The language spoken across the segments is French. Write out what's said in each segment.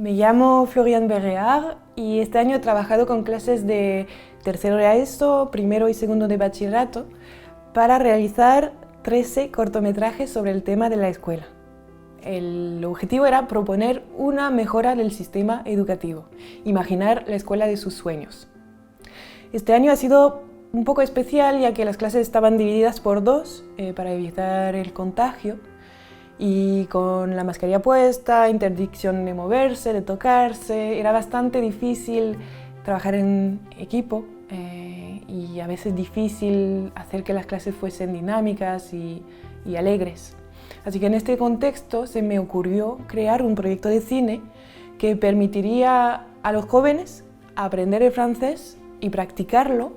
Me llamo Florian Berreard y este año he trabajado con clases de tercero de ESO, primero y segundo de bachillerato para realizar 13 cortometrajes sobre el tema de la escuela. El objetivo era proponer una mejora del sistema educativo, imaginar la escuela de sus sueños. Este año ha sido un poco especial ya que las clases estaban divididas por dos para evitar el contagio y con la mascarilla puesta, interdicción de moverse, de tocarse, era bastante difícil trabajar en equipo y a veces difícil hacer que las clases fuesen dinámicas y alegres. Así que en este contexto se me ocurrió crear un proyecto de cine que permitiría a los jóvenes aprender el francés y practicarlo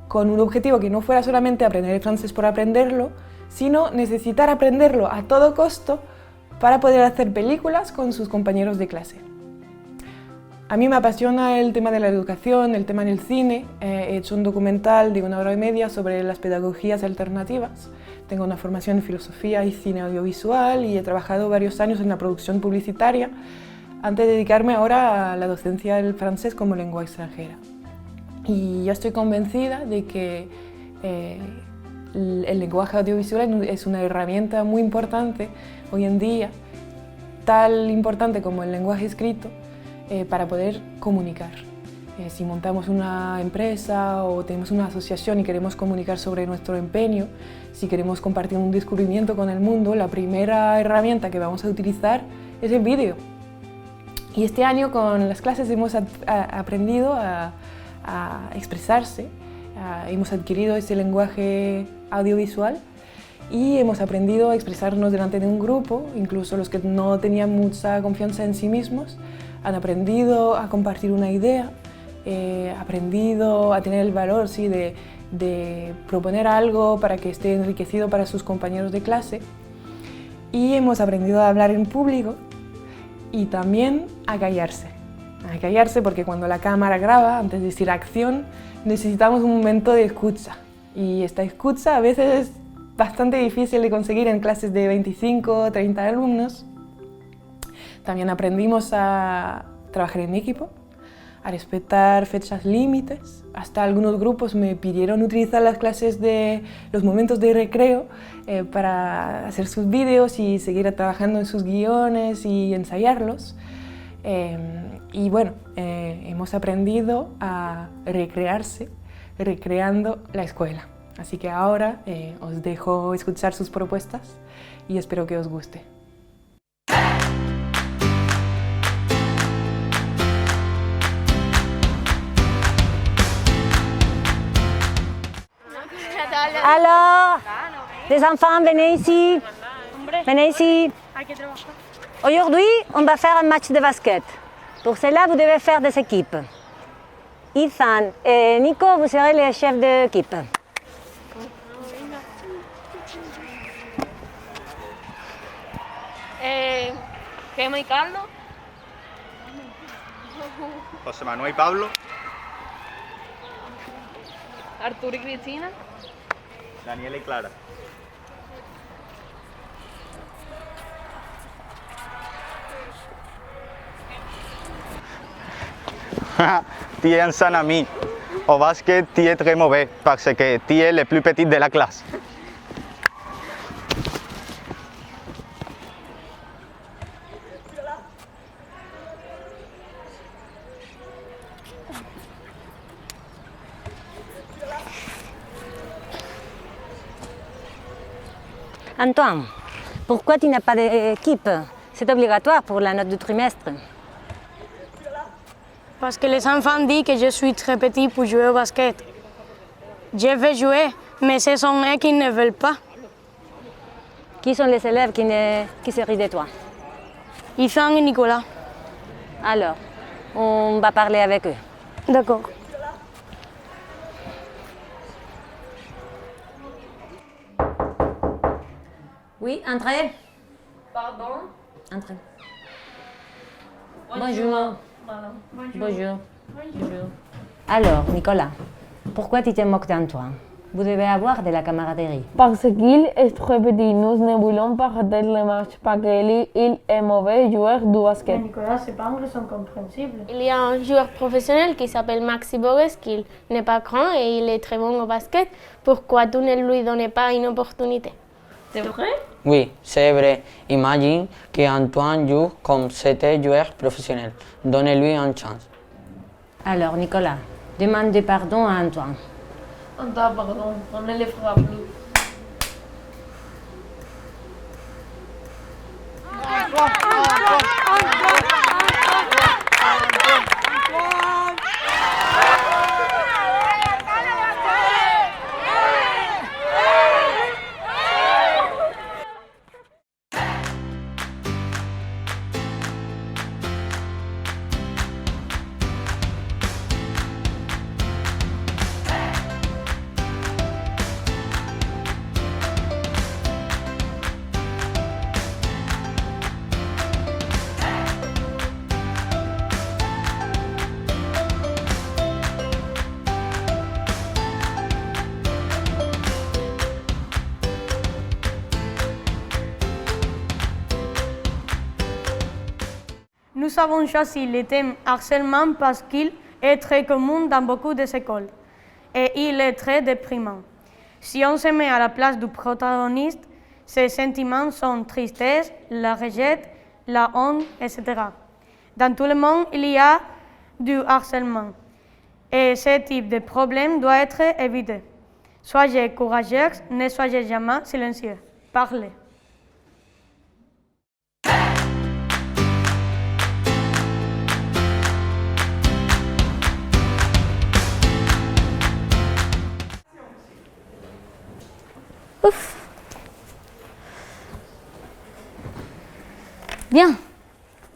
con un objetivo que no fuera solamente aprender el francés por aprenderlo, sino necesitar aprenderlo a todo costo para poder hacer películas con sus compañeros de clase. A mí me apasiona el tema de la educación, el tema del cine. He hecho un documental de 1 hora y media sobre las pedagogías alternativas. Tengo una formación en filosofía y cine audiovisual y he trabajado varios años en la producción publicitaria antes de dedicarme ahora a la docencia del francés como lengua extranjera. Y yo estoy convencida de que el lenguaje audiovisual es una herramienta muy importante hoy en día, tan importante como el lenguaje escrito, para poder comunicar. Si montamos una empresa o tenemos una asociación y queremos comunicar sobre nuestro empeño, si queremos compartir un descubrimiento con el mundo, la primera herramienta que vamos a utilizar es el vídeo. Y este año con las clases hemos aprendido a expresarse, hemos adquirido ese lenguaje audiovisual y hemos aprendido a expresarnos delante de un grupo, incluso los que no tenían mucha confianza en sí mismos, han aprendido a compartir una idea, aprendido a tener el valor ¿sí? de proponer algo para que esté enriquecido para sus compañeros de clase y hemos aprendido a hablar en público y también a callarse. A callarse porque cuando la cámara graba, antes de decir acción, necesitamos un momento de escucha y esta escucha a veces es bastante difícil de conseguir en clases de 25 o 30 alumnos. También aprendimos a trabajar en equipo, a respetar fechas límites. Hasta algunos grupos me pidieron utilizar las clases de los momentos de recreo para hacer sus vídeos y seguir trabajando en sus guiones y ensayarlos. Y bueno, hemos aprendido a recrearse, recreando la escuela. Así que ahora os dejo escuchar sus propuestas y espero que os guste. Alors, les enfants, venez ici. Venez ici. Aujourd'hui, on va faire un match de basket. Pour cela, vous devez faire des équipes. Ethan et Nico, vous serez les chefs d'équipe. Gemma y Carlos. José Manuel y Pablo. Arturo y Cristina. Daniela y Clara. Tu es un san ami. Au basket, tu es très mauvais parce que tu es le plus petit de la classe. Antoine, pourquoi tu n'as pas d'équipe? C'est obligatoire pour la note du trimestre. Parce que les enfants disent que je suis très petit pour jouer au basket. Je veux jouer, mais ce sont eux qui ne veulent pas. Qui sont les élèves qui se rient de toi? Ethan et Nicolas. Alors, on va parler avec eux. D'accord. Oui, entrez. Pardon. Entrez. Bonjour. Bonjour. Bonjour. Alors, Nicolas, pourquoi tu te moques d'Antoine? Vous devez avoir de la camaraderie. Parce qu'il est très petit, nous ne voulons pas rater le match parce qu'il est mauvais joueur du basket. Nicolas, c'est pas une raison compréhensible. Il y a un joueur professionnel qui s'appelle Maxi Bogues, qui n'est pas grand et il est très bon au basket. Pourquoi tu ne lui donnes pas une opportunité? C'est vrai? Oui, c'est vrai. Imagine qu'Antoine joue comme c'était joueur professionnel. Donnez-lui une chance. Alors, Nicolas, demandez pardon à Antoine. Pardon, on ne le fera plus. Nous avons choisi le thème harcèlement parce qu'il est très commun dans beaucoup d'écoles et il est très déprimant. Si on se met à la place du protagoniste, ses sentiments sont tristesse, la rejet, la honte, etc. Dans tout le monde, il y a du harcèlement et ce type de problème doit être évité. Soyez courageux, ne soyez jamais silencieux. Parlez. Ouf. Bien.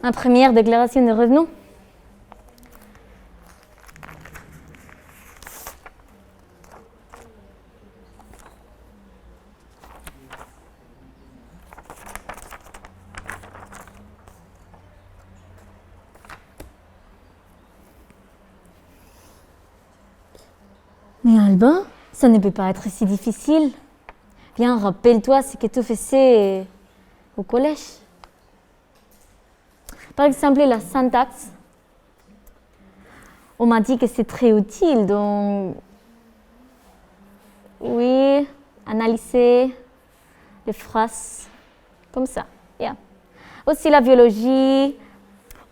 Ma première déclaration de revenus. Mais Alba, ça ne peut pas être si difficile. Viens, rappelle-toi ce que tu faisais au collège. Par exemple, la syntaxe. On m'a dit que c'est très utile, donc... Oui, analyser les phrases comme ça. Yeah. Aussi la biologie.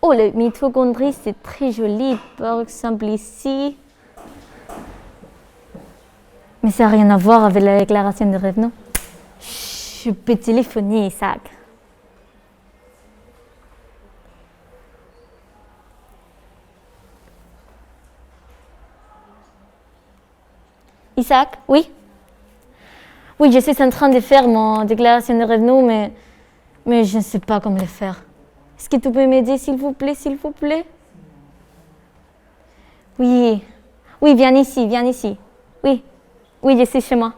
Oh, les mitochondries, c'est très joli. Par exemple, ici... Mais ça n'a rien à voir avec la déclaration de revenus. Je peux téléphoner, Isaac. Isaac, oui? Oui, je suis en train de faire mon déclaration de revenus, mais je ne sais pas comment le faire. Est-ce que tu peux m'aider, s'il vous plaît, s'il vous plaît? Oui, oui, viens ici, viens ici. Oui. Oui, je suis chez moi.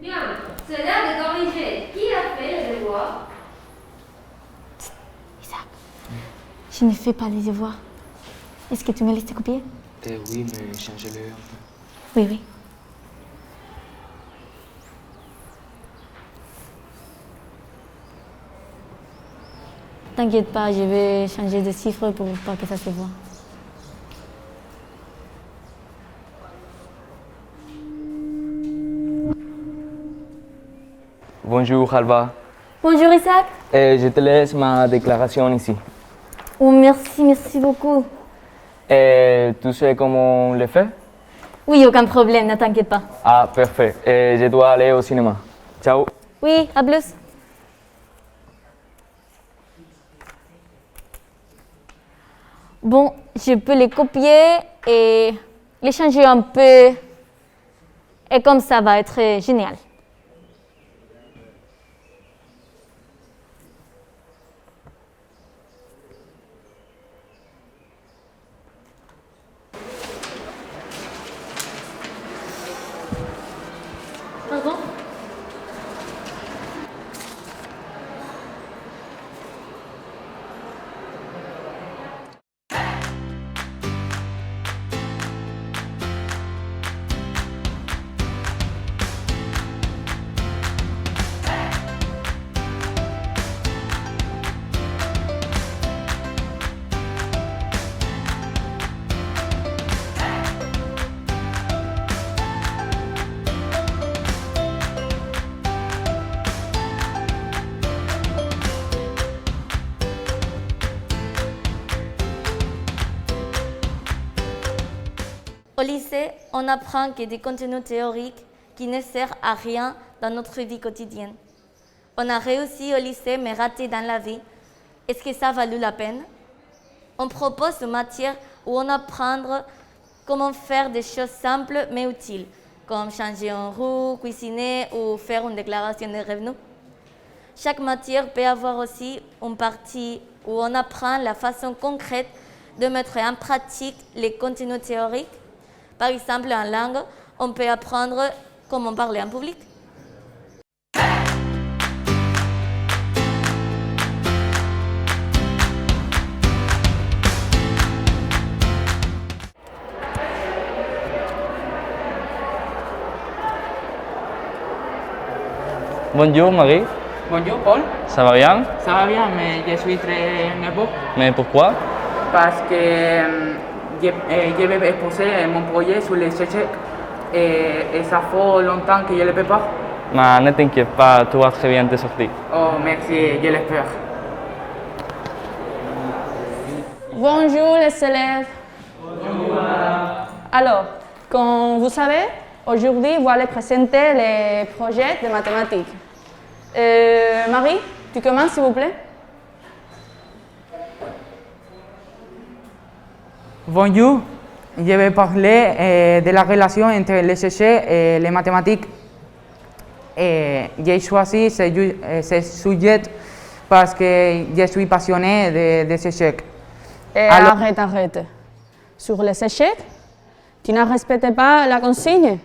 Bien, c'est l'heure de corriger. Qui a fait les devoirs? Isaac, je ne fais pas les devoirs. Est-ce que tu me laisses te copier? Oui, mais changez-le un peu. Oui, oui. T'inquiète pas, je vais changer de chiffre pour pas que ça se voit. Bonjour Alba. Bonjour Isaac. Je te laisse ma déclaration ici. Oh, merci, merci beaucoup. Tu sais comment on le fait? Oui, aucun problème, ne t'inquiète pas. Ah, parfait. Je dois aller au cinéma. Ciao. Oui, à plus. Bon, je peux les copier et les changer un peu. Et comme ça va être génial. Pardon? Au lycée, on apprend que des contenus théoriques qui ne servent à rien dans notre vie quotidienne. On a réussi au lycée mais raté dans la vie. Est-ce que ça a valu la peine? On propose une matière où on apprend comment faire des choses simples mais utiles, comme changer une roue, cuisiner ou faire une déclaration de revenus. Chaque matière peut avoir aussi une partie où on apprend la façon concrète de mettre en pratique les contenus théoriques. Par exemple, en langue, on peut apprendre comment parler en public. Bonjour Marie, Bonjour Paul, ça va bien? ça va bien, mais je suis très nerveux Mais pourquoi? parce que je vais exposer mon projet sur les échecs et ça fait longtemps que je ne le fais pas. Mais ne t'inquiète pas, tu vas très bien te sortir. Oh, merci, je l'espère. Bonjour les élèves. Bonjour. Alors, comme vous savez, aujourd'hui, vous allez présenter les projets de mathématiques. Marie, tu commences s'il vous plaît. Bonjour, je vais parler de la relation entre les échecs et les mathématiques. J'ai choisi ce sujet parce que je suis passionné des échecs. Alors, arrête. Sur les échecs, tu ne respectes pas la consigne.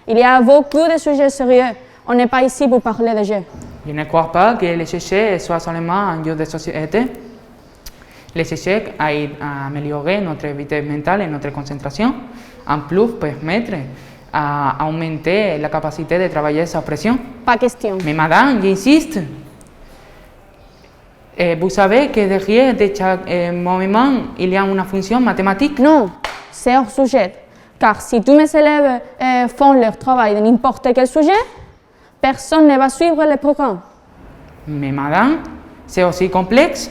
Il y a beaucoup de sujets sérieux. On n'est pas ici pour parler de jeux. Je ne crois pas que les échecs soient seulement un jeu de société. Les échecs aident à améliorer notre vitesse mentale et notre concentration. En plus, permettre à augmenter la capacité de travailler sans pression. Pas question. Mais madame, j'insiste. Vous savez que derrière de chaque mouvement, il y a une fonction mathématique? Non, c'est hors sujet. Car si tous mes élèves font leur travail de n'importe quel sujet, personne ne va suivre le programme. Mais madame, c'est aussi complexe,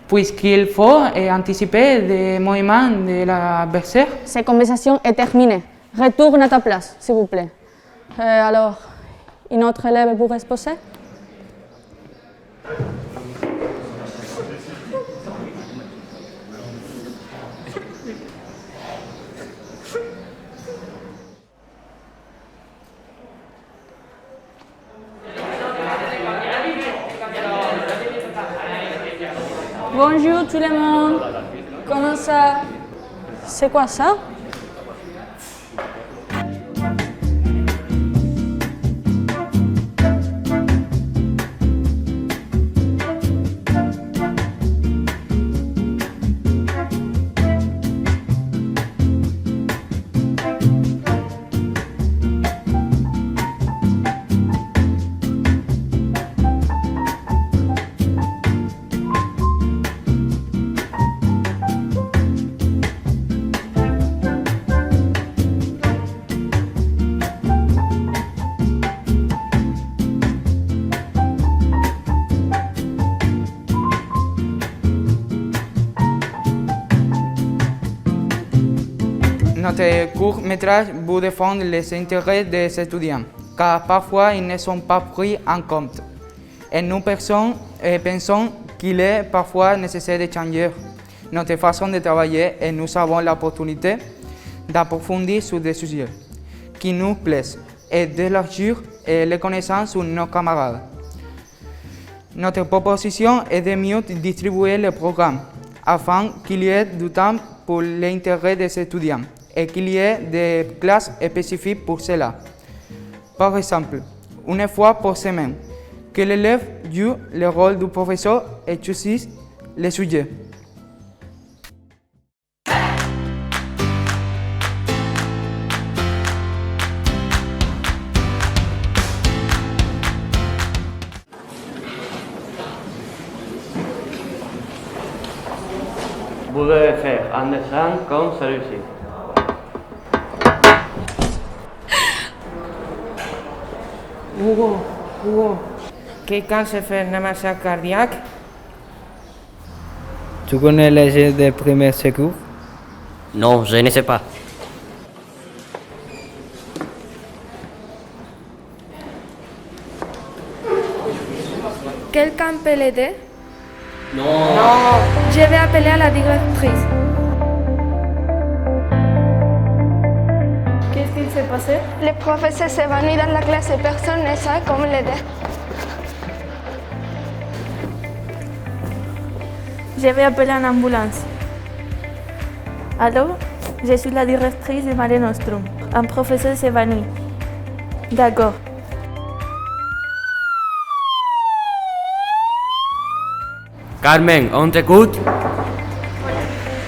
puisqu'il faut anticiper les mouvements de l'adversaire. Cette conversation est terminée. Retourne à ta place, s'il vous plaît. Alors, une autre élève pour exposer? Bonjour tout le monde. Comment ça? C'est quoi ça? Notre court-métrage vous défendre les intérêts des étudiants, car parfois ils ne sont pas pris en compte. Et nous pensons qu'il est parfois nécessaire de changer notre façon de travailler et nous avons l'opportunité d'approfondir sur des sujets qui nous plaisent et d'élargir les connaissances sur nos camarades. Notre proposition est de mieux distribuer le programme afin qu'il y ait du temps pour l'intérêt des étudiants et qu'il y ait des classes spécifiques pour cela. Par exemple, une fois par semaine, que l'élève joue le rôle du professeur et choisisse les sujets. Vous devez faire un dessin comme celui-ci. Hugo, quelqu'un se fait un massacre cardiaque? Tu connais les jeux de premier secours? Non, je ne sais pas. Quelqu'un peut l'aider? Non. Je vais appeler à la directrice. Qu'est-ce qu'il s'est passé? Le professeur s'est évanoui dans la classe et personne ne sait comment l'aider. Je vais appeler une ambulance. Allô? Je suis la directrice de Mare Nostrum. Un professeur s'est évanoui. D'accord. Carmen, on t'écoute?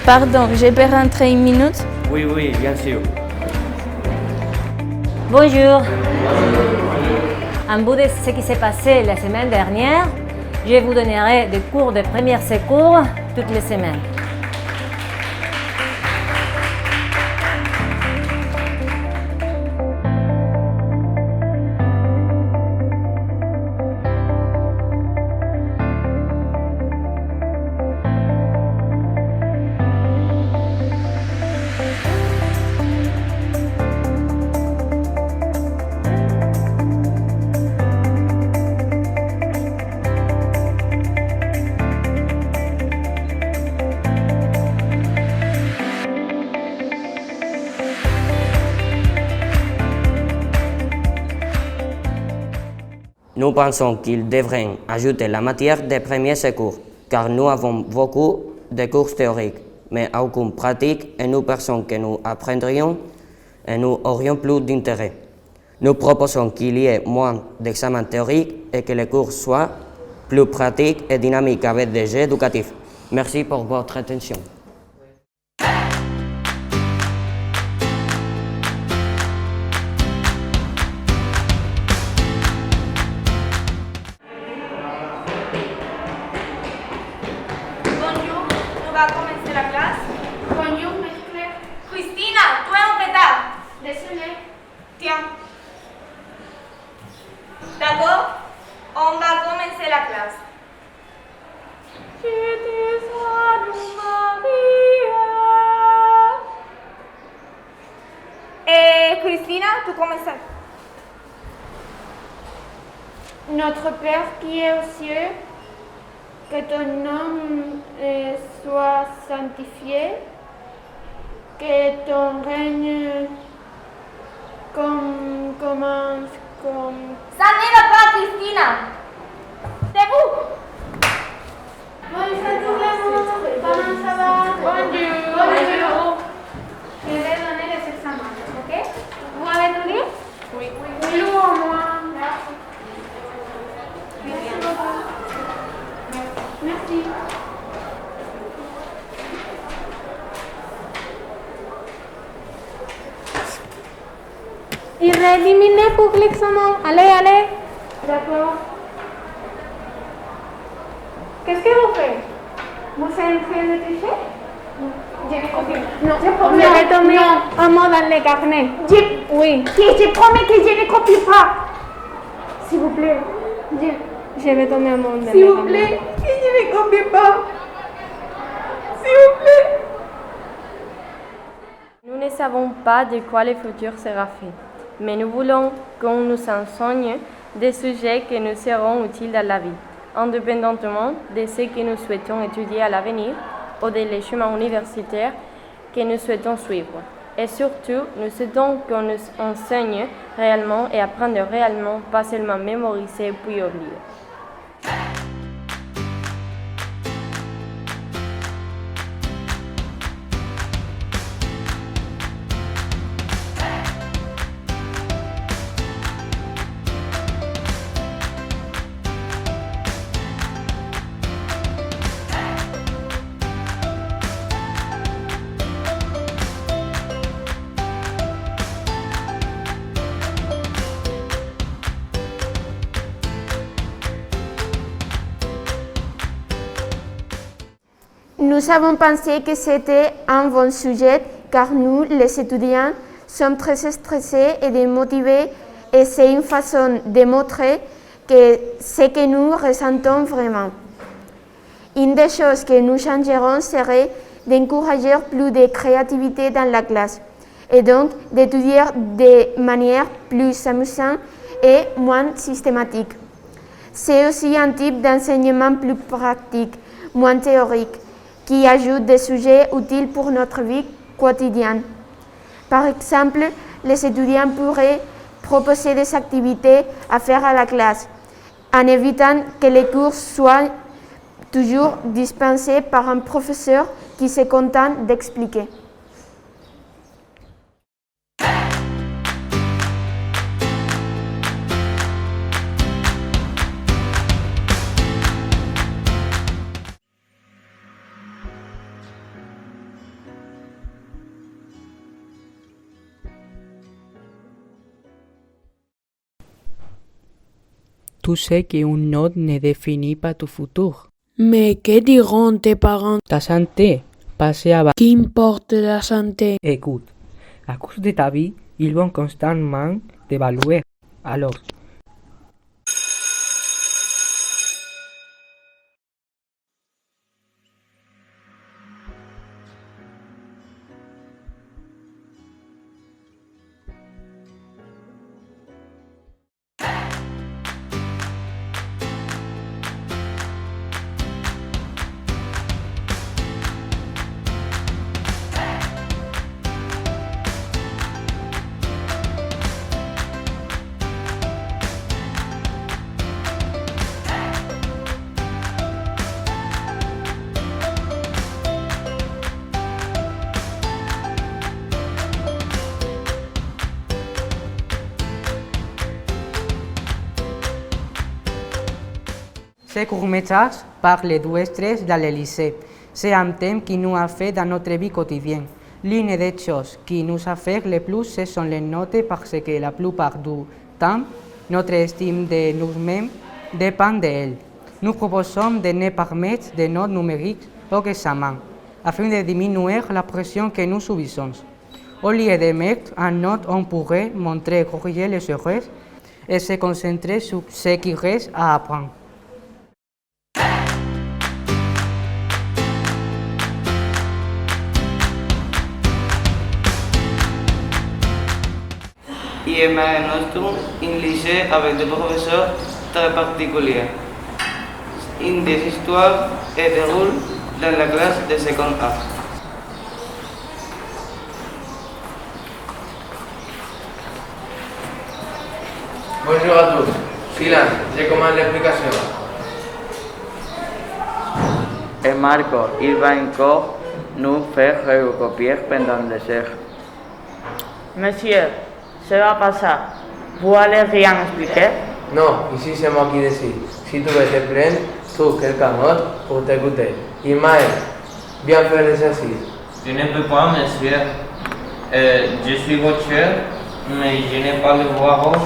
Pardon, je peux rentrer une minute? Oui, bien sûr. Bonjour. En bout de ce qui s'est passé la semaine dernière, je vous donnerai des cours de premiers secours toutes les semaines. Nous pensons qu'ils devraient ajouter la matière des premiers secours, car nous avons beaucoup de cours théoriques, mais aucune pratique, et nous pensons que nous apprendrions et nous aurions plus d'intérêt. Nous proposons qu'il y ait moins d'examens théoriques et que les cours soient plus pratiques et dynamiques avec des jeux éducatifs. Merci pour votre attention. D'accord, on va commencer la classe. Je te salue Maria. Et Christina, tu commences. Notre Père qui est aux cieux, que ton nom soit sanctifié, que ton règne commence comme... Ça ne va pas, Christina. Debout. Bonjour tout le monde, comment ça va? Bonjour. Je vais donner les examens, ok? Vous avez tout dit? Oui. Oui ou moi? Merci beaucoup. Merci. Il est éliminé pour l'examen. Allez. D'accord. Qu'est-ce que vous faites? Vous êtes en train de tricher? Je vais copier. Non, je vais tomber un mot dans les carnets. Oui. Je promets que je ne copie pas. S'il vous plaît. Je vais tomber un mot dans les carnets. S'il vous plaît, que je ne copie pas. S'il vous plaît. Nous ne savons pas de quoi le futur sera fait, mais nous voulons qu'on nous enseigne des sujets qui nous seront utiles dans la vie, indépendamment de ce que nous souhaitons étudier à l'avenir ou des chemins universitaires que nous souhaitons suivre. Et surtout, nous souhaitons qu'on nous enseigne réellement et apprendre réellement, pas seulement mémoriser puis oublier. Nous avons pensé que c'était un bon sujet car nous, les étudiants, sommes très stressés et démotivés et c'est une façon de montrer que ce que nous ressentons vraiment. Une des choses que nous changerons serait d'encourager plus de créativité dans la classe et donc d'étudier de manière plus amusante et moins systématique. C'est aussi un type d'enseignement plus pratique, moins théorique, qui ajoute des sujets utiles pour notre vie quotidienne. Par exemple, les étudiants pourraient proposer des activités à faire à la classe, en évitant que les cours soient toujours dispensés par un professeur qui se contente d'expliquer. Tu sais qu'une note ne définit pas ton futur. Mais que diront tes parents? Ta santé, passer à bas. Qu'importe la santé? Écoute, à cause de ta vie, ils vont constamment t'évaluer. Alors, ce court-métrage parle du stress dans le lycée. C'est un thème qui nous affecte dans notre vie quotidienne. L'une des choses qui nous affecte le plus, ce sont les notes parce que la plupart du temps, notre estime de nous-mêmes dépend d'elles. Nous proposons de ne pas mettre de notes numériques au examen, afin de diminuer la pression que nous subissons. Au lieu de mettre une note, on pourrait montrer, corriger les erreurs et se concentrer sur ce qui reste à apprendre. Et maintenant, un lycée avec des professeurs très particuliers. Une des histoires se déroule dans la classe de seconde A. Bonjour à tous. Silence, je commande l'explication. Et Marco, il va encore nous faire recopier pendant les heures. Monsieur, ça va pas ça. Vous allez rien expliquer? Non, ici c'est moi qui décide. Si tu veux te plaindre, trouve quelqu'un d'autre pour t'écouter. Ismaël, viens faire l'exercice. Je ne peux pas, monsieur. Je suis votre cher, mais je n'ai pas le voix rose.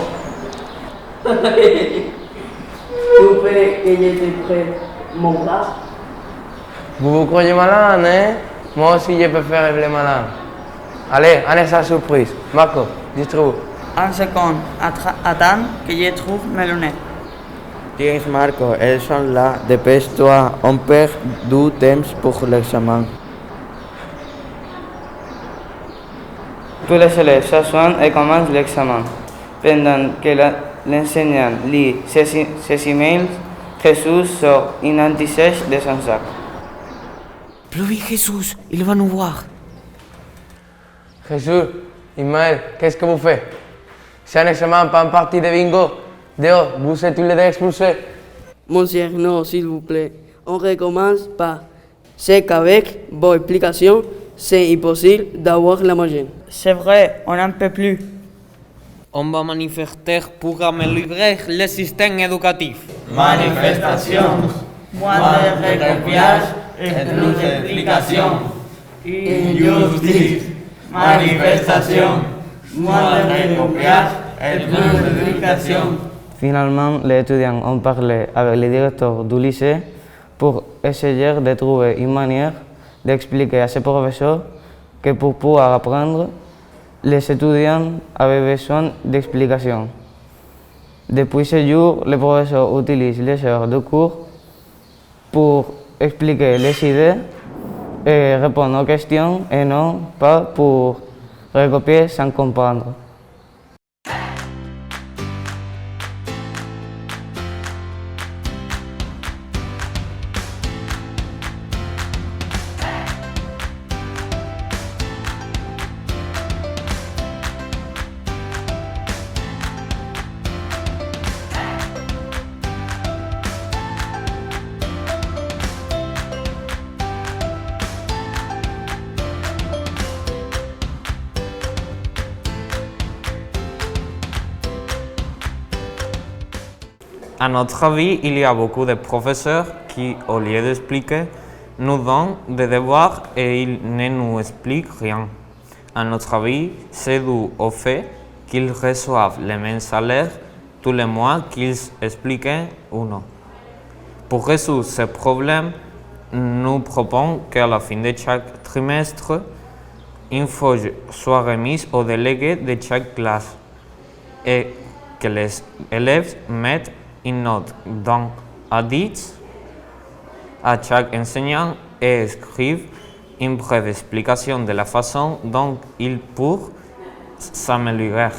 Tu fais que j'étais prêt, mon gars. Vous vous croyez malin, hein? Moi aussi je peux faire le malin. Allez, en est sa surprise. Marco, distribue. Un second, attends que je trouve mes lunettes. Tiens Marco, elles sont là, dépêche-toi, on perd du temps pour l'examen. Tous les élèves s'assoient et commencent l'examen. Pendant que l'enseignant lit ses emails, Jésus sort une anti-sèche de son sac. Plus vite Jésus, il va nous voir. Jésus, Ismaël, qu'est-ce que vous faites? C'est un examen, pas une partie de bingo. Dehors, vous êtes tous les deux expulsés. Monsieur, non, s'il vous plaît. On recommence pas. C'est qu'avec vos explications, c'est impossible d'avoir la moyenne. C'est vrai, on n'en peut plus. On va manifester pour améliorer le système éducatif. Manifestation, moins de recopiage et plus d'explication. Injustice, manifestation, moins de recopiage et plus d'explication. Finalement, les étudiants ont parlé avec le directeur du lycée pour essayer de trouver une manière d'expliquer à ses professeurs que pour pouvoir apprendre, les étudiants avaient besoin d'explications. Depuis ce jour, les professeurs utilisent les heures de cours pour expliquer les idées et répondre aux questions et non pas pour recopier sans comprendre. À notre avis, il y a beaucoup de professeurs qui, au lieu d'expliquer, nous donnent des devoirs et ils ne nous expliquent rien. À notre avis, c'est dû au fait qu'ils reçoivent le même salaire tous les mois qu'ils expliquent ou non. Pour résoudre ce problème, nous proposons qu'à la fin de chaque trimestre, une feuille soit remise aux délégués de chaque classe et que les élèves mettent une note d'un à 10 à chaque enseignant et écrivent une brève explication de la façon dont ils peuvent s'améliorer.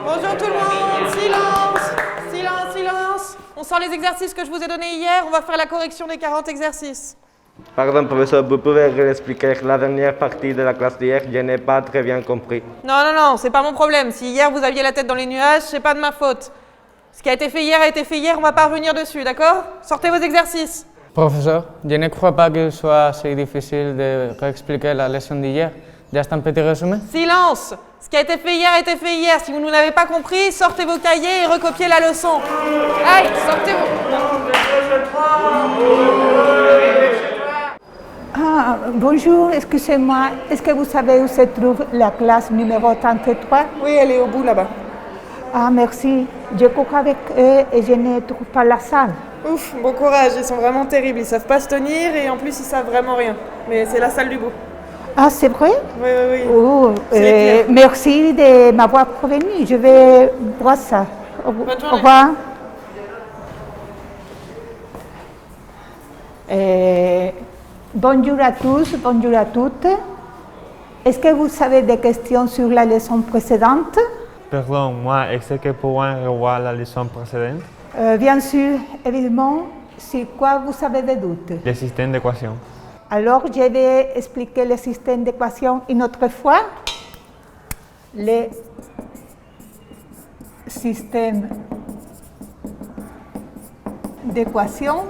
Bonjour tout le monde, silence, silence, silence. On sort les exercices que je vous ai donnés hier, on va faire la correction des 40 exercices. Pardon, professeur, vous pouvez réexpliquer la dernière partie de la classe d'hier? Je n'ai pas très bien compris. Non, c'est pas mon problème. Si hier vous aviez la tête dans les nuages, c'est pas de ma faute. Ce qui a été fait hier, on va pas revenir dessus, d'accord? Sortez vos exercices. Professeur, je ne crois pas qu'il soit si difficile de réexpliquer la leçon d'hier. Juste un petit résumé. Silence! Ce qui a été fait hier, Si vous ne l'avez pas compris, sortez vos cahiers et recopiez la leçon. Allez, sortez-vous. Ah, bonjour, excusez-moi. Est-ce que vous savez où se trouve la classe numéro 33? Oui, elle est au bout là-bas. Ah, merci. Je cours avec eux et je ne trouve pas la salle. Ouf, bon courage, ils sont vraiment terribles. Ils savent pas se tenir et en plus ils savent vraiment rien. Mais c'est la salle du bout. Ah, c'est vrai? Oui. Oh, merci de m'avoir prévenu. Je vais voir ça. Bonne journée. Au revoir. Bonjour à tous, bonjour à toutes. Est-ce que vous avez des questions sur la leçon précédente? Pardon, moi, est-ce que pouvons revoir la leçon précédente? Bien sûr, évidemment. Sur quoi vous avez des doutes? Le système d'équation. Alors, je vais expliquer le système d'équation une autre fois. Le système d'équation.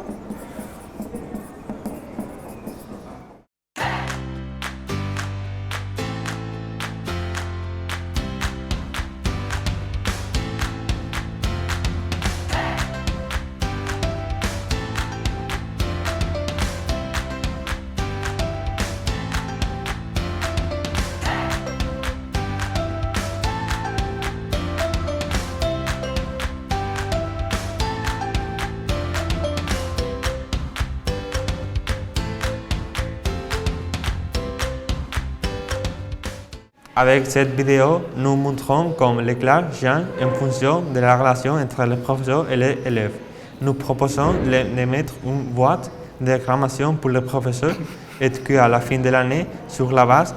Avec cette vidéo, nous montrons comment les classes changent en fonction de la relation entre les professeurs et les élèves. Nous proposons de mettre une boîte de réclamation pour les professeurs et qu'à la fin de l'année, sur la base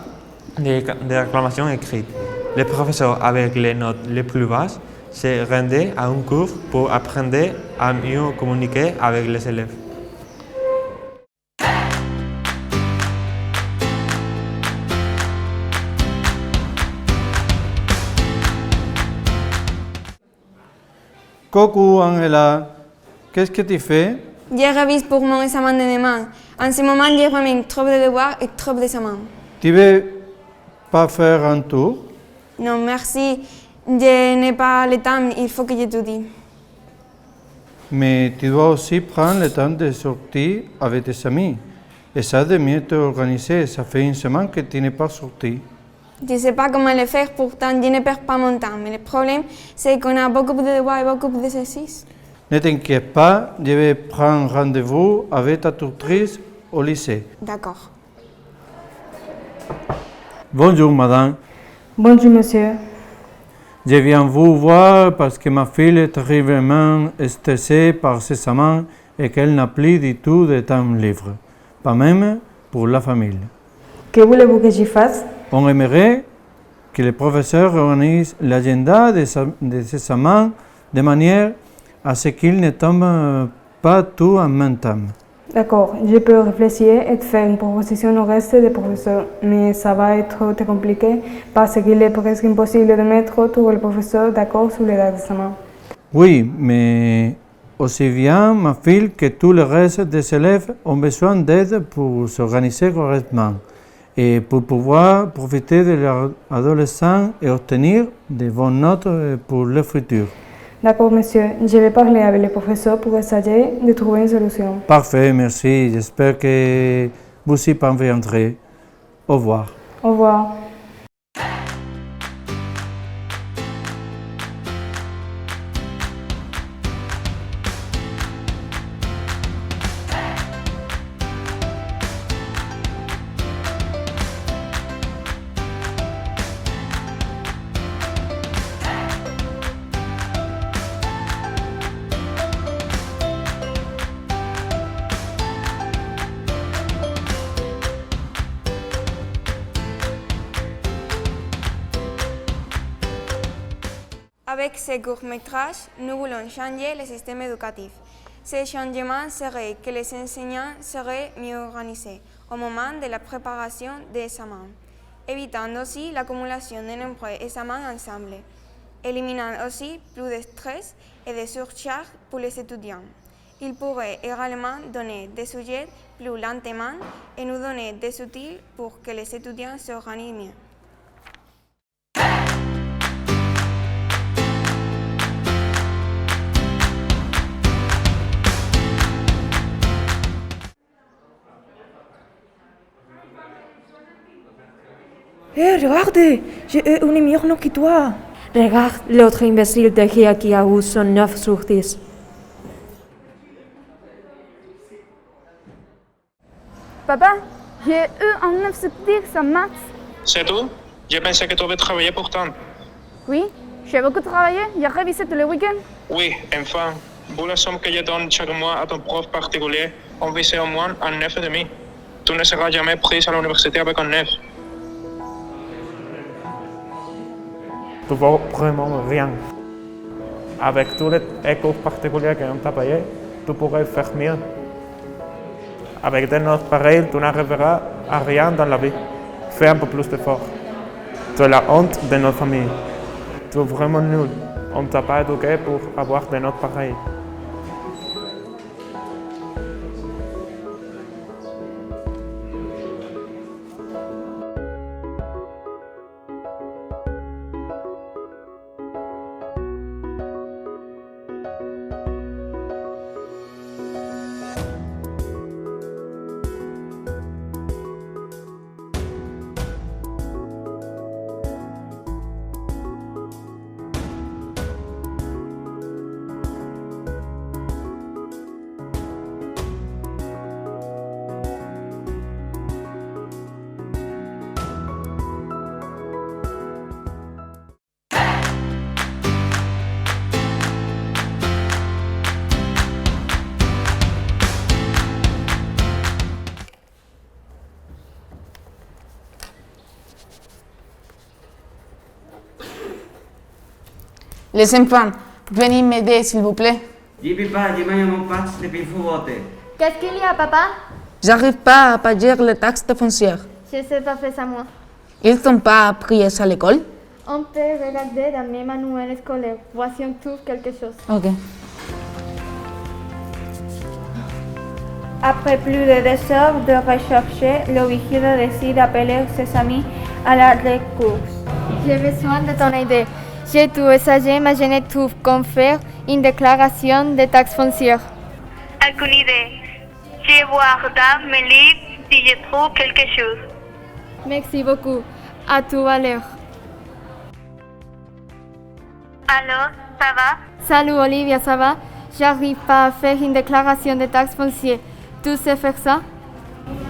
des réclamations écrites, les professeurs avec les notes les plus basses se rendaient à un cours pour apprendre à mieux communiquer avec les élèves. Coucou Angela, qu'est-ce que tu fais? Je révise pour mon examen de demain. En ce moment, j'ai vraiment trop de devoirs et trop d'examens. Tu veux pas faire un tour? Non, merci. Je n'ai pas le temps, il faut que j'étudie. Mais tu dois aussi prendre le temps de sortir avec tes amis. Et ça de mieux t'organiser, ça fait une semaine que tu n'es pas sorti. Je ne sais pas comment le faire, pourtant je ne perds pas mon temps. Mais le problème, c'est qu'on a beaucoup de devoirs et beaucoup d'exercices. Ne t'inquiète pas, je vais prendre rendez-vous avec ta tutrice au lycée. D'accord. Bonjour madame. Bonjour monsieur. Je viens vous voir parce que ma fille est terriblement stressée par ses examens et qu'elle n'a plus du tout de temps libre, pas même pour la famille. Que voulez-vous que je fasse? On aimerait que les professeurs organisent l'agenda des examens de manière à ce qu'ils ne tombent pas tout en même temps. D'accord, je peux réfléchir et faire une proposition au reste des professeurs, mais ça va être très compliqué parce qu'il est presque impossible de mettre tous les professeurs d'accord sur les dates d'examen. Oui, mais aussi bien ma fille que tout le reste des élèves ont besoin d'aide pour s'organiser correctement et pour pouvoir profiter de leur adolescence et obtenir de bonnes notes pour le futur. D'accord, monsieur. Je vais parler avec le professeur pour essayer de trouver une solution. Parfait, merci. J'espère que vous y parviendrez. Au revoir. Au revoir. Avec ces courts-métrages, nous voulons changer le système éducatif. Ce changement serait que les enseignants seraient mieux organisés au moment de la préparation des examens, évitant aussi l'accumulation de nombreux examens ensemble, éliminant aussi plus de stress et de surcharge pour les étudiants. Ils pourraient également donner des sujets plus lentement et nous donner des outils pour que les étudiants s'organisent mieux. Hé, regardez, j'ai eu une meilleure note que toi. Regarde, l'autre imbécile de qui a eu son 9 sur 10. Papa, j'ai eu un 9 sur 10 en maths. C'est tout? Je pensais que tu avais travaillé pourtant. Oui, j'ai beaucoup travaillé, j'ai révisé tous les week-ends. Oui, enfin, pour la somme que je donne chaque mois à ton prof particulier, on visait au moins un 9,5. Tu ne seras jamais prise à l'université avec un 9. Tu vaux vraiment rien. Avec tous les cours particuliers qu'on t'a payés, tu pourrais faire mieux. Avec des notes pareilles, tu n'arriveras à rien dans la vie. Fais un peu plus d'efforts. Tu es la honte de notre famille. Tu es vraiment nul. On ne t'a pas éduqué pour avoir des notes pareilles. Les enfants, venez m'aider s'il vous plaît. Dis papa, dis-moi mon passe depuis faut voter. Qu'est-ce qu'il y a, papa? J'arrive pas à payer les taxes de foncière. Je sais pas faire ça moi. Ils t'ont pas appris ça à l'école? On peut regarder dans mes manuels scolaires. Voici on trouve quelque chose. Ok. Après plus de 2 heures de recherche, le vigile décide d'appeler ses amis à la rescousse. J'ai besoin de ton aide. J'ai tout essayé, mais je ne trouve comment faire une déclaration de taxes foncières. Aucune idée. Je vais voir dans mes livres si je trouve quelque chose. Merci beaucoup. À tout à l'heure. Allô, ça va? Salut Olivia, ça va? J'arrive pas à faire une déclaration de taxes foncières. Tu sais faire ça?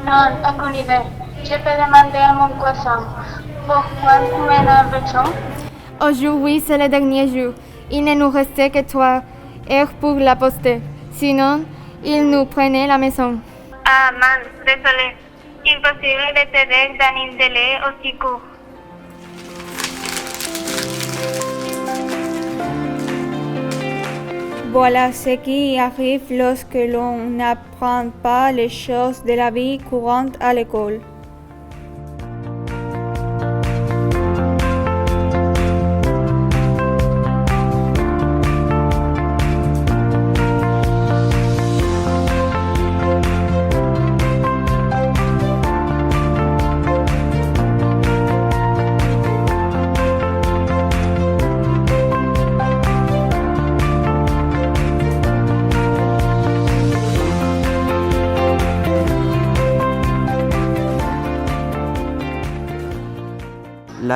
Non, aucune idée. Je peux demander à mon cousin. Pourquoi tu m'en as besoin? Aujourd'hui, c'est le dernier jour. Il ne nous restait que 3 heures pour la poster. Sinon, ils nous prenaient la maison. Ah, man, désolé. Impossible de t'aider dans un délai aussi court. Voilà ce qui arrive lorsque l'on n'apprend pas les choses de la vie courante à l'école.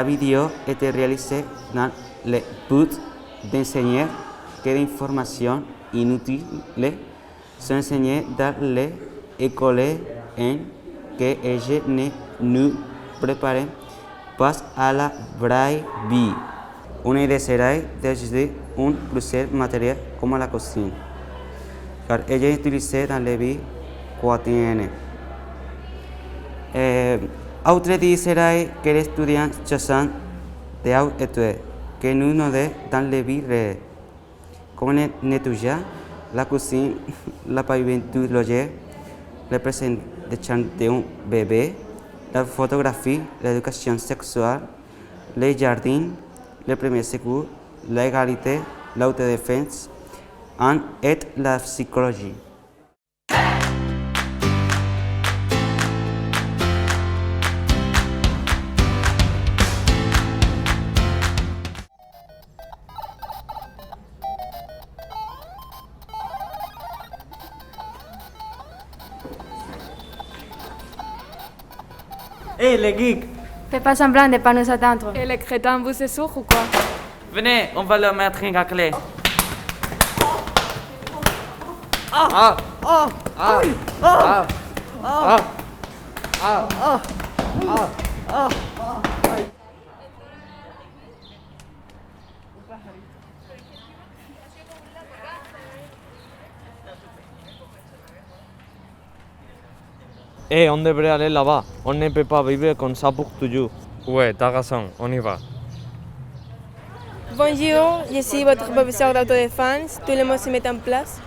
La vidéo était réalisée dans le but d'enseigner que des informations inutiles sont enseignées dans les écoles et que je ne nous prépare pas à la vraie vie. Une idée serait d'ajouter un plusieurs matériel comme la cuisine, car elle est utilisée dans la vie quotidienne. Autre idée serait que les étudiants choisissent des études que nous n'avons dans la vie réelle, comme le nettoyage, la cuisine, la pavimentaire, la présentation d'un bébé, la photographie, l'éducation sexuelle, les jardins, les premiers secours, l'égalité, l'autodéfense et la psychologie. Hé, les geeks! Fais pas semblant de pas nous attendre. Et les crétins, vous êtes sourds ou quoi? Venez, on va leur mettre une raclée. Et on devrait aller là-bas. On ne peut pas vivre comme ça pour toujours. Ouais, t'as raison, on y va. Bonjour, je suis votre professeur d'autodéfense. Tout le monde se met en place.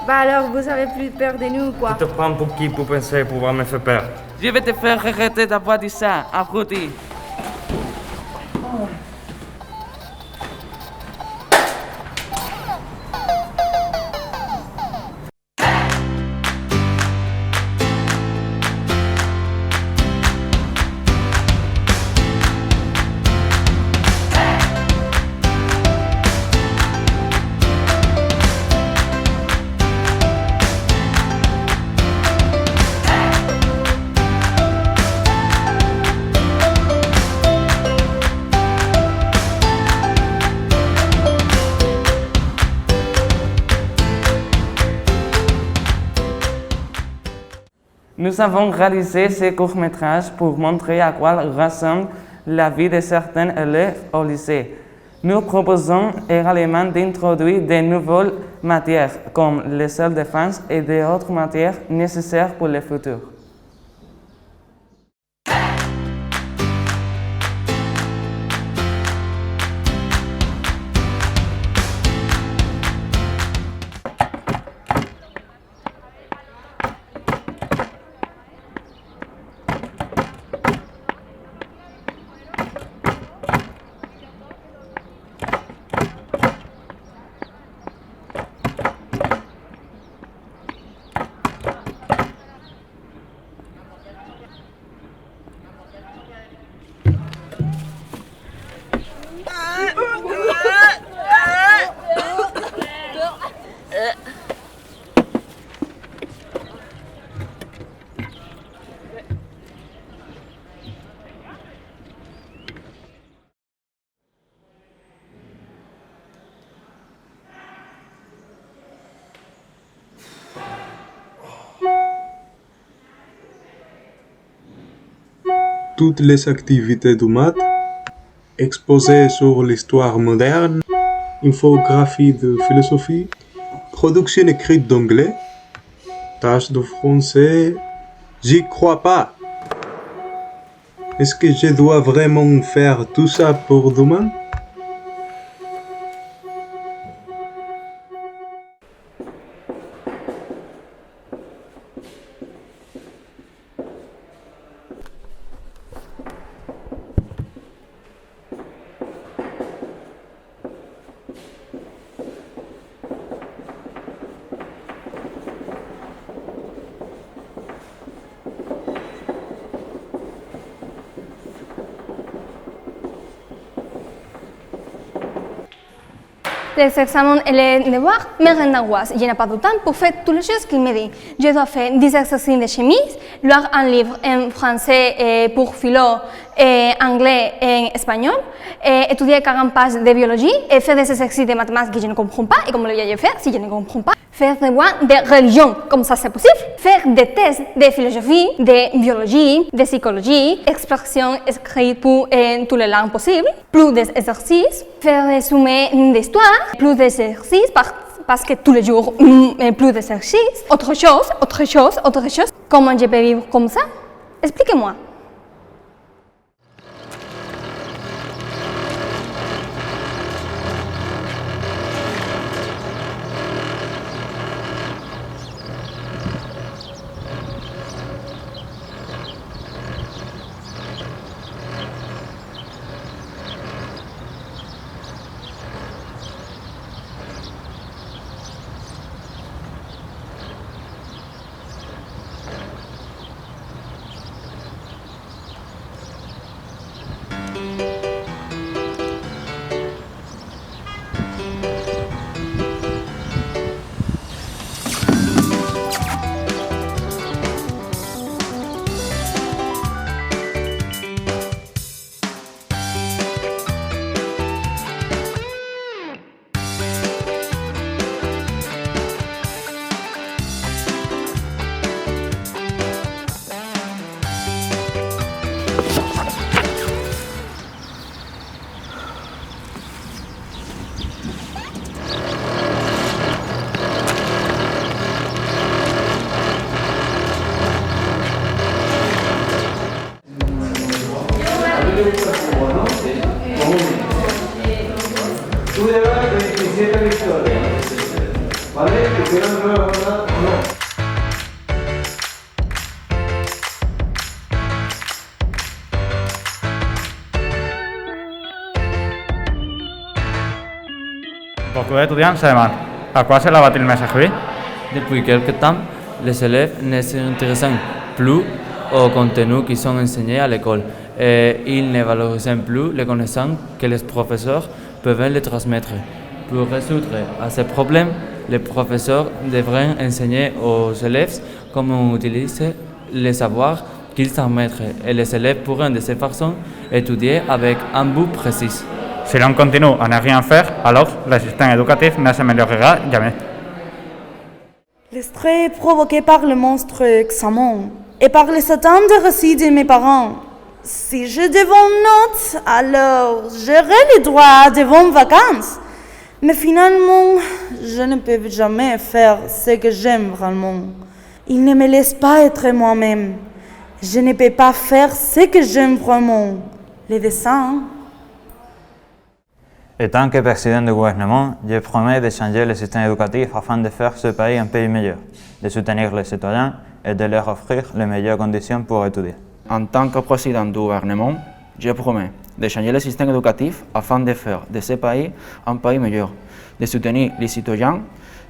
Bah alors, vous avez plus peur de nous, quoi? Tu te prends pour qui pour penser pouvoir me faire peur? Je vais te faire arrêter d'avoir dit ça, abruti. Nous avons réalisé ce court-métrage pour montrer à quoi ressemble la vie de certains élèves au lycée. Nous proposons également d'introduire de nouvelles matières comme les self-défense et d'autres matières nécessaires pour le futur. Toutes les activités du maths, exposées sur l'histoire moderne, infographie de philosophie, production écrite d'anglais, tâches de français, j'y crois pas. Est-ce que je dois vraiment faire tout ça pour demain? Les examens et les devoirs me rendent angoisse. Je n'ai pas de temps pour faire toutes les choses qu'il me dit. Je dois faire 10 exercices de chimie, lire un livre en français pour philo, anglais et espagnol, étudier 40 pages de biologie et faire des exercices de mathématiques que je ne comprends pas et comment le vais faire si je ne comprends pas. Faire des devoirs de religion, comme ça c'est possible. Faire des tests de philosophie, de biologie, de psychologie, expressions écrites pour toutes les langues possibles. Plus d'exercices. Faire des résumés d'histoire. Plus d'exercices parce que tous les jours, plus d'exercices. Autre chose. Comment je peux vivre comme ça? Expliquez-moi. Beaucoup d'étudiants se demandent à quoi cela va-t-il me servir? Depuis quelque temps, les élèves ne s'intéressent plus aux contenus qui sont enseignés à l'école et ils ne valorisent plus les connaissances que les professeurs peuvent les transmettre. Pour résoudre à ce problème, les professeurs devraient enseigner aux élèves comment utiliser les savoirs qu'ils transmettent et les élèves pourront de cette façon étudier avec un but précis. Si l'on continue à ne rien faire, alors le système éducatif ne s'améliorera jamais. Le stress provoqué par le monstre examen et par les attentes de récits de mes parents. Si je devons notes, alors j'aurai le droit de bonnes vacances. Mais finalement, je ne peux jamais faire ce que j'aime vraiment. Ils ne me laissent pas être moi-même. Je ne peux pas faire ce que j'aime vraiment. Les dessins. En tant que président du gouvernement, je promets de changer le système éducatif afin de faire ce pays un pays meilleur, de soutenir les citoyens et de leur offrir les meilleures conditions pour étudier. En tant que président du gouvernement, je promets de changer le système éducatif afin de faire de ce pays un pays meilleur, de soutenir les citoyens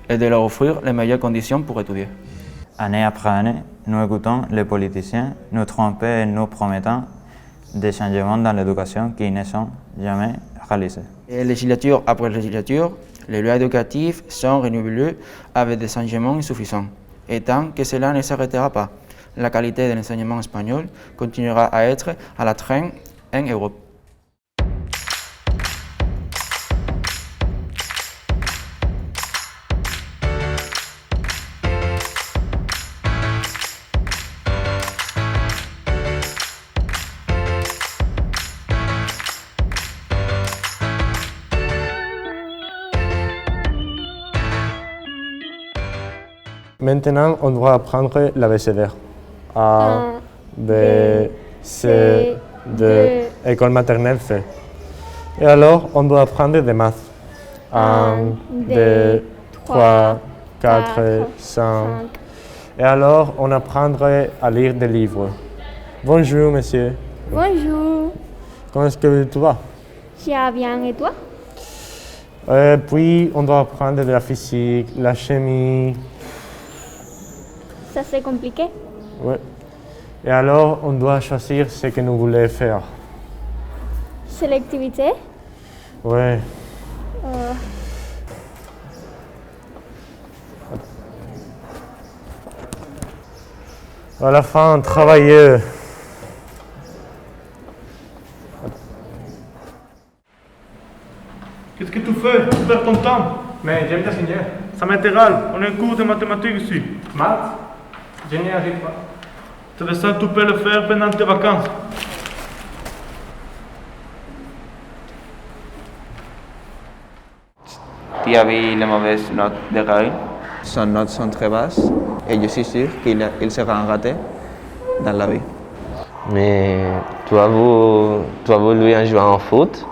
et de leur offrir les meilleures conditions pour étudier. Année après année, nous écoutons les politiciens nous tromper et nous promettant des changements dans l'éducation qui ne sont jamais réalisés. Et législature après législature, les lois éducatives sont renouvelées avec des changements insuffisants. Et tant que cela ne s'arrêtera pas, la qualité de l'enseignement espagnol continuera à être à la traîne en Europe. Maintenant, on doit apprendre l'abécédaire. A, B, C, D, école maternelle C. Et alors, on doit apprendre des maths. 1, 2, 3, 4, 5. Et alors, on apprendrait à lire des livres. Bonjour, monsieur. Bonjour. Comment est-ce que tu vas? Je vais bien, et toi? Puis, on doit apprendre de la physique, la chimie. Ça, c'est compliqué. Oui. Et alors, on doit choisir ce que nous voulons faire. Sélectivité? Oui. À la fin, travailler. Qu'est-ce que tu fais? Tu perds ton temps. Mais j'aime t'enseigner. Ça m'intéresse. On a un cours de mathématiques ici. Maths? Je n'y arrive pas. C'est ça, tu peux le faire pendant tes vacances. Tu as vu les mauvaises notes de Raoul? Ses notes sont très basses et je suis sûr qu'il sera un raté dans la vie. Mais tu as vu lui en jouant au foot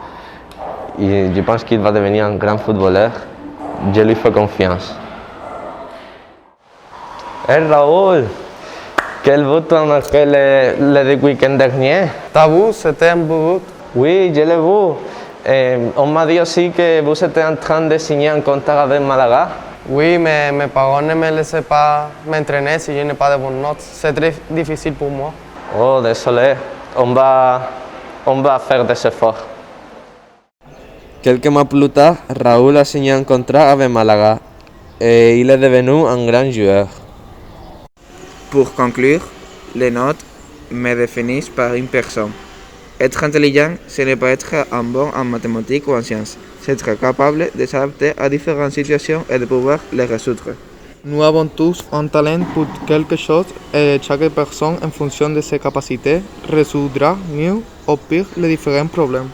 et je pense qu'il va devenir un grand footballeur. Je lui fais confiance. Hey Raoul, quel but tu as marqué le week-end dernier? T'as vu, c'était un beau but. Oui, je l'ai vu. On m'a dit aussi que vous étiez en train de signer un contrat avec Malaga. Oui, mais mes parents ne me laissaient pas m'entraîner si je n'ai pas de bonnes notes. C'est très difficile pour moi. Oh, désolé. On va faire des efforts. Quelques mois plus tard, Raoul a signé un contrat avec Malaga et il est devenu un grand joueur. Pour conclure, les notes me définissent par une personne. Être intelligent, ce n'est pas être un bon en mathématiques ou en sciences. C'est être capable de s'adapter à différentes situations et de pouvoir les résoudre. Nous avons tous un talent pour quelque chose et chaque personne, en fonction de ses capacités, résoudra mieux ou pire les différents problèmes.